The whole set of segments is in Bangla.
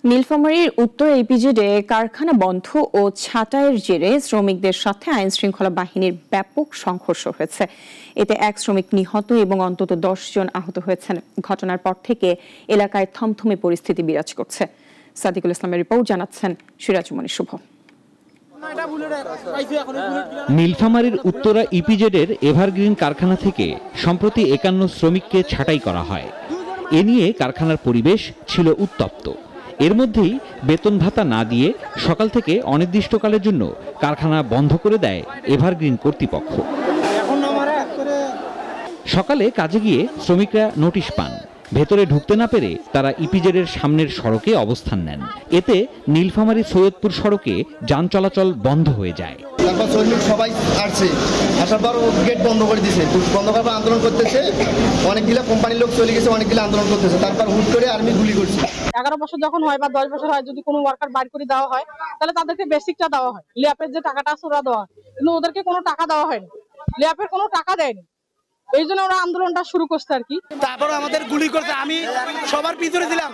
নীলফামারীর উত্তর ইপিজেডে কারখানা বন্ধ ও ছাঁটাইয়ের জেরে শ্রমিকদের সাথে আইন শৃঙ্খলা বাহিনীর ব্যাপক সংঘর্ষ হয়েছে। এতে এক শ্রমিক নিহত এবং অন্তত 10 জন আহত হয়েছেন। ঘটনার পর থেকে এলাকায় থমথমে পরিস্থিতি বিরাজ করছে। সাদিকুল ইসলামের রিপোর্ট, জানাচ্ছেন সিরাজুমণি শুভ। নীলফামারীর উত্তরা ইপিজেডের এভারগ্রিন কারখানা থেকে সম্প্রতি 51 শ্রমিককে ছাঁটাই করা হয়। এ নিয়ে কারখানার পরিবেশ ছিল উত্তপ্ত। এর মধ্যেই বেতন ভাতা না দিয়ে সকাল থেকে অনির্দিষ্টকালের জন্য কারখানা বন্ধ করে দেয় এভারগ্রিন কর্তৃপক্ষ। সকালে কাজে গিয়ে শ্রমিকরা নোটিশ পান। ভেতরে ঢুকতে না পেরে তারা ইপিজেডের সামনের সড়কে অবস্থান নেন। এতে নীলফামারী সৈয়দপুর সড়কে যান চলাচল বন্ধ হয়ে যায়। তারপর শ্রমিক সবাই আসছে, আসার পর গেট বন্ধ করে দিয়েছে। বন্ধ করার পর আন্দোলন করতেছে, অনেকগুলো কোম্পানির লোক চলে গেছে, অনেকগুলো আন্দোলন করতেছে। তারপর হুট করে আর্মি গুলি করছে। 11 বছর যখন হয় বা 10 বছর হয়, যদি কোনো ওয়ার্কার বাইর করে দেওয়া হয় তাহলে তাদেরকে বেসিকটা দেওয়া হয়, ল্যাপের যে টাকাটা আছে ওরা দেওয়া হয়, কিন্তু ওদেরকে কোনো টাকা দেওয়া হয়নি, ল্যাপের কোনো টাকা দেয়নি। এই জন্য ওরা আন্দোলনটা শুরু করছে আর কি। তারপর আমাদের গুলি করতে, আমি সবার ভিতরে দিলাম।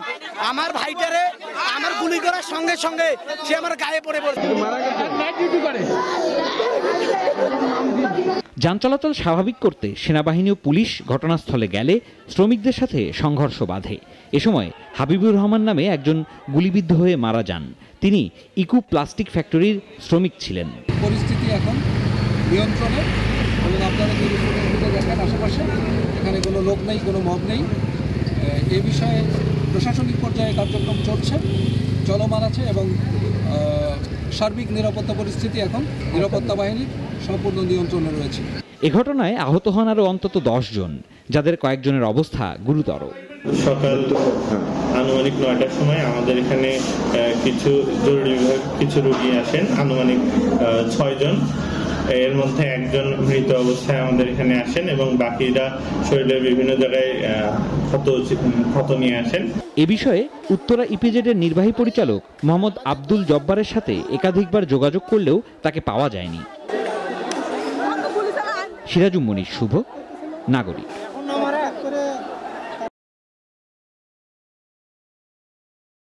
আমার ভাইটারে আমার গুলি করার সঙ্গে সঙ্গে সে আমার গায়ে পড়ে পড়ছে। যান চলাচল স্বাভাবিক করতে সেনাবাহিনী ও পুলিশ ঘটনাস্থলে গেলে শ্রমিকদের সাথে সংঘর্ষ বাধে। এ সময় হাবিবুর রহমান নামে একজন গুলিবিদ্ধ হয়ে মারা যান। তিনি ইকু প্লাস্টিক ফ্যাক্টরির শ্রমিক ছিলেন। পরিস্থিতি এখন নিয়ন্ত্রণে এবং আপনারা যে দেখেন আশেপাশে এখানে কোনো লোক নেই, কোনো মব নেই। এ বিষয়ে প্রশাসনিক পর্যায়ে কার্যক্রম চলছে, চলমান আছে এবং সার্বিক নিরাপত্তা পরিস্থিতি এখন নিরাপত্তা বাহিনীর সম্পূর্ণ নিয়ন্ত্রণে রয়েছে। এ ঘটনায় আহত হন আরও অন্তত 10 জন, যাদের কয়েকজনের অবস্থা গুরুতর। সকাল আনুমানিক 9টার সময় আমাদের এখানে কিছু জরুরি বিভাগ কিছু রোগী আসেন, আনুমানিক 6 জন। এর মধ্যে একজন মৃত অবস্থায় আমাদের এখানে আসেন এবং বাকিরা শরীরের বিভিন্ন জায়গায় ক্ষত নিয়ে আসেন। এ বিষয়ে উত্তরা ইপিজেডের নির্বাহী পরিচালক মোহাম্মদ আব্দুল জব্বারের সাথে একাধিকবার যোগাযোগ করলেও তাকে পাওয়া যায়নি। সিরাজুমণি শুভ, নাগরিক।